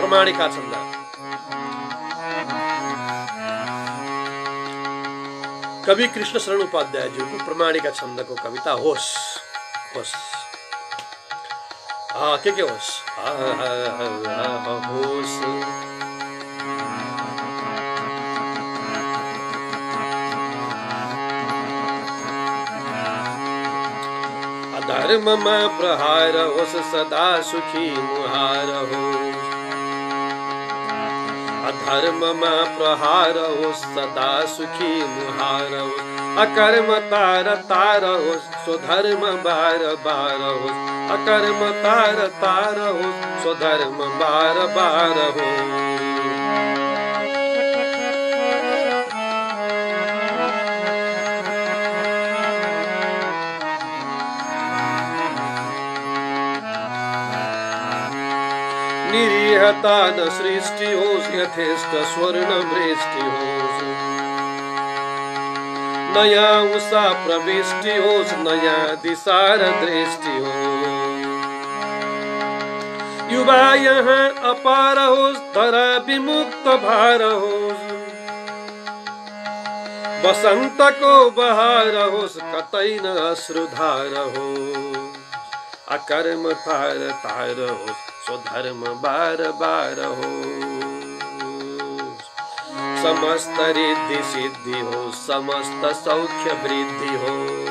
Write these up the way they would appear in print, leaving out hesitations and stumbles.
प्रमाणिका छन्द। कवि कृष्ण शरण उपाध्यायज्यूको प्रमाणिका छन्दको कविता होस्। होस् के होस्? होस् अधर्ममा प्रहार होस्, सदा सुखी मुहार होस्। अधर्ममा प्रहार होस्, सदा सुखी मुहार होस्। अकर्म तार तार होस्, स्वधर्म बार बार होस्। अकर्म तार तार होस्, स्वधर्म बार बार होस्। निरीहता न सृष्टि होस्, यथेष्ट स्वर्ण वृष्टि होस्। नयाँ उषा प्रविष्टि होस्, नयाँ दिशार दृष्टि होस्। युवा यहाँ अपार होस्, धरा विमुक्त भार होस्। बसन्तको बहार होस्, कतै न अश्रुधार होस्। अकर्म तार तार होस्, स्वधर्म बार बार होस्। समस्त रिद्धि सिद्धि होस्, समस्त सौख्य वृद्धि होस्।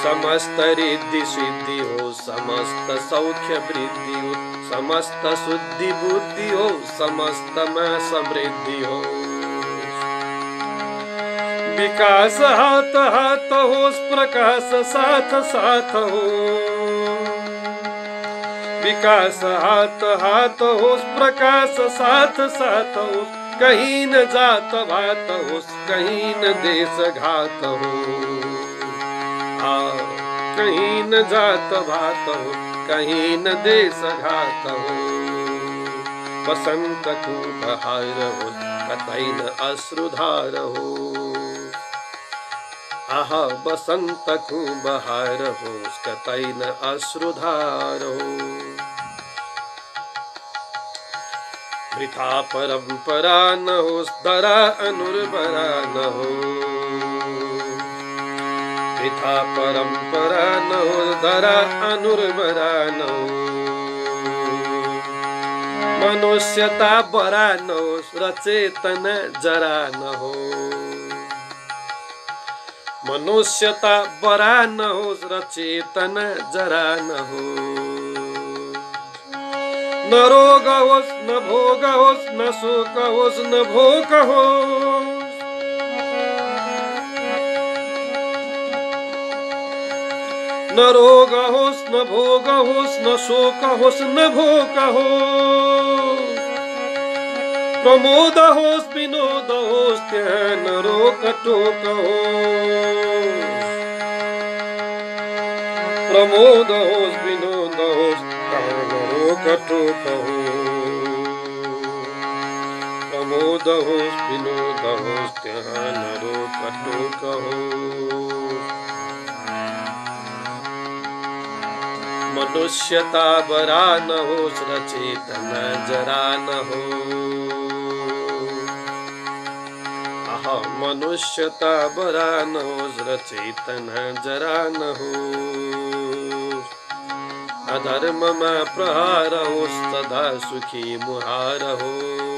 समस्त रिद्धि सिद्धि होस्, समस्त सौख्य वृद्धि होस्। समस्त शुद्धि बुद्धि होस्, समस्तमा समृद्धि होस्। विकास हाथ हाथ होस्, प्रकाश साथ साथ होस्। विकास हाथ हाथ होस्, प्रकाश साथ साथ होस्। कहीं न जात भात होस्, कहीं न देश घात होस्। कहीं न जात भात होस्, कहीं न देश घात होस्। बसंत को बहार होस्, कतै न अश्रुधार होस्। आहा बसंत को बहार होस्, कतै न अश्रुधार होस्। वृथा परंपरा न होस्, धरा अनुर्वरा न होस्। वृथा परंपरा न होस्, धरा अनुर्वरा न होस्। मनुष्यता बरा न होस्, र चेतना जरा न होस्। मनुष्यता बरा न होस्, र चेतना जरा न होस्। न रोग होस्, न भोग होस्, न शोक होस्, न भोग होस्। न रोग होस्, न भोग होस्, न शोक होस्, न भोग होस्। प्रमोद होस्, विनोद होस्, त्यहाँ न रोक टोक होस्। प्रमोद होस्, विनोद होस्, त्यहाँ न रोक टोक होस्। प्रमोद होस्, विनोद होस्, त्यहाँ न रोक टोक होस्। मनुष्यता बरा न होस्, र चेतना जरा न होस्। मनुष्यता बरा न होस्, र चेतना जरा न होस्। अधर्ममा प्रहार होस्, सदा सुखी मुहार होस्।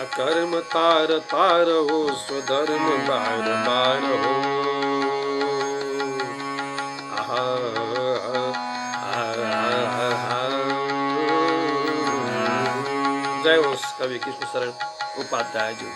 अकर्म तार तार होस्, स्वधर्म बार बार होस्। जय होस् कवि कृष्ण शरण उपाध्याय जी।